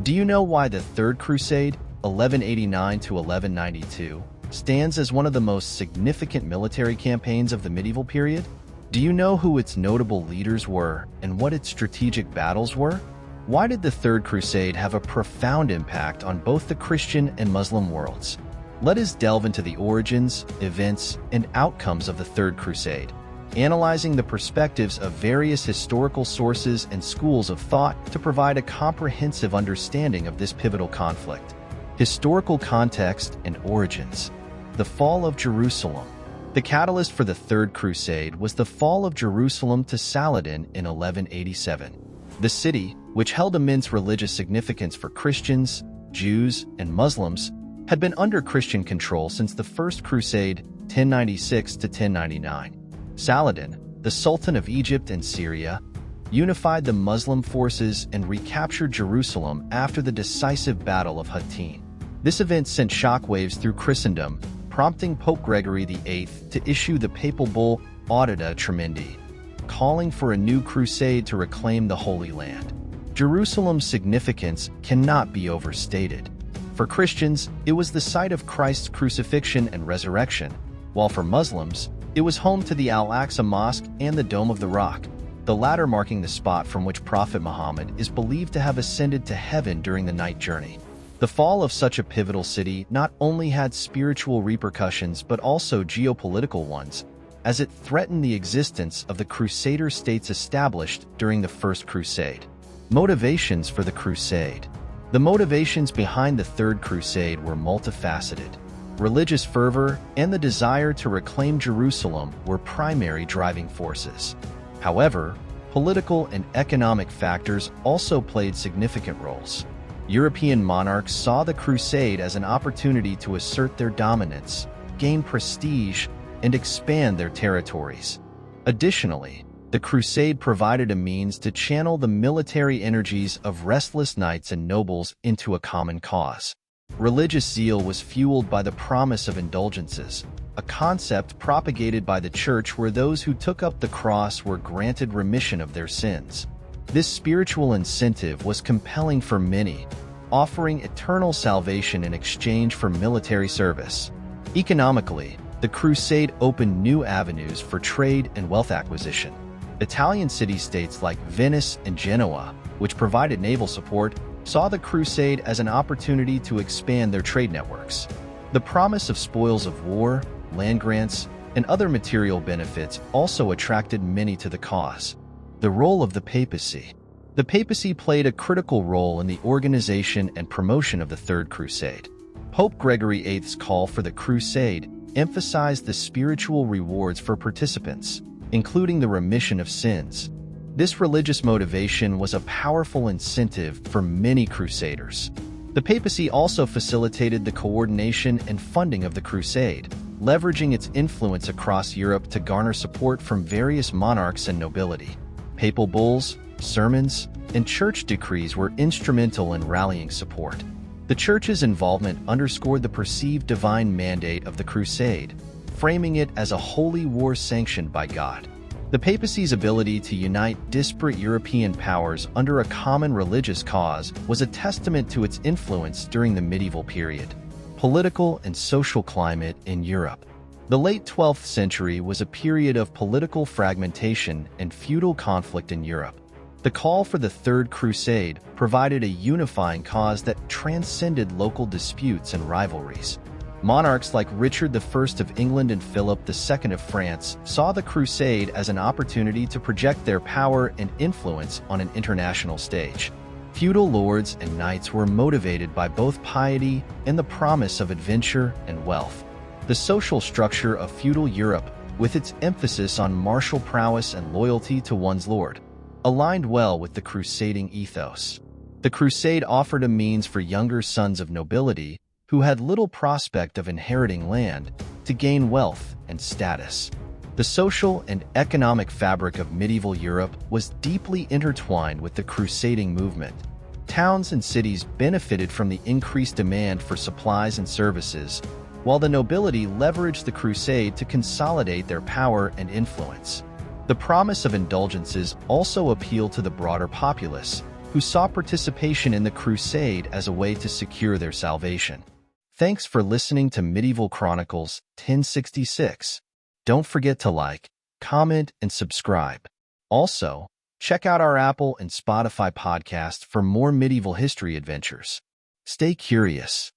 Do you know why the Third Crusade, 1189 to 1192, stands as one of the most significant military campaigns of the medieval period? Do you know who its notable leaders were and what its strategic battles were? Why did the Third Crusade have a profound impact on both the Christian and Muslim worlds? Let us delve into the origins, events, and outcomes of the Third Crusade, analyzing the perspectives of various historical sources and schools of thought to provide a comprehensive understanding of this pivotal conflict. Historical context and origins. The fall of Jerusalem. The catalyst for the Third Crusade was the fall of Jerusalem to Saladin in 1187. The city, which held immense religious significance for Christians, Jews, and Muslims, had been under Christian control since the First Crusade, 1096 to 1099. Saladin, the Sultan of Egypt and Syria, unified the Muslim forces and recaptured Jerusalem after the decisive Battle of Hattin. This event sent shockwaves through Christendom, prompting Pope Gregory VIII to issue the papal bull Audita Tremendi, calling for a new crusade to reclaim the Holy Land. Jerusalem's significance cannot be overstated. For Christians, it was the site of Christ's crucifixion and resurrection, while for Muslims, it was home to the Al-Aqsa Mosque and the Dome of the Rock, the latter marking the spot from which Prophet Muhammad is believed to have ascended to heaven during the night journey. The fall of such a pivotal city not only had spiritual repercussions but also geopolitical ones, as it threatened the existence of the Crusader states established during the First Crusade. Motivations for the Crusade. The motivations behind the Third Crusade were multifaceted. Religious fervor and the desire to reclaim Jerusalem were primary driving forces. However, political and economic factors also played significant roles. European monarchs saw the Crusade as an opportunity to assert their dominance, gain prestige, and expand their territories. Additionally, the Crusade provided a means to channel the military energies of restless knights and nobles into a common cause. Religious zeal was fueled by the promise of indulgences, a concept propagated by the Church where those who took up the cross were granted remission of their sins. This spiritual incentive was compelling for many, offering eternal salvation in exchange for military service. Economically, the Crusade opened new avenues for trade and wealth acquisition. Italian city-states like Venice and Genoa, which provided naval support, saw the Crusade as an opportunity to expand their trade networks. The promise of spoils of war, land grants, and other material benefits also attracted many to the cause. The role of the papacy. The papacy played a critical role in the organization and promotion of the Third Crusade. Pope Gregory VIII's call for the Crusade emphasized the spiritual rewards for participants, including the remission of sins. This religious motivation was a powerful incentive for many crusaders. The papacy also facilitated the coordination and funding of the crusade, leveraging its influence across Europe to garner support from various monarchs and nobility. Papal bulls, sermons, and church decrees were instrumental in rallying support. The Church's involvement underscored the perceived divine mandate of the crusade, framing it as a holy war sanctioned by God. The papacy's ability to unite disparate European powers under a common religious cause was a testament to its influence during the medieval period. Political and social climate in Europe. The late 12th century was a period of political fragmentation and feudal conflict in Europe. The call for the Third Crusade provided a unifying cause that transcended local disputes and rivalries. Monarchs like Richard I of England and Philip II of France saw the Crusade as an opportunity to project their power and influence on an international stage. Feudal lords and knights were motivated by both piety and the promise of adventure and wealth. The social structure of feudal Europe, with its emphasis on martial prowess and loyalty to one's lord, aligned well with the crusading ethos. The Crusade offered a means for younger sons of nobility who had little prospect of inheriting land, to gain wealth and status. The social and economic fabric of medieval Europe was deeply intertwined with the crusading movement. Towns and cities benefited from the increased demand for supplies and services, while the nobility leveraged the crusade to consolidate their power and influence. The promise of indulgences also appealed to the broader populace, who saw participation in the Crusade as a way to secure their salvation. Thanks for listening to Medieval Chronicles 1066. Don't forget to like, comment, and subscribe. Also, check out our Apple and Spotify podcast for more medieval history adventures. Stay curious.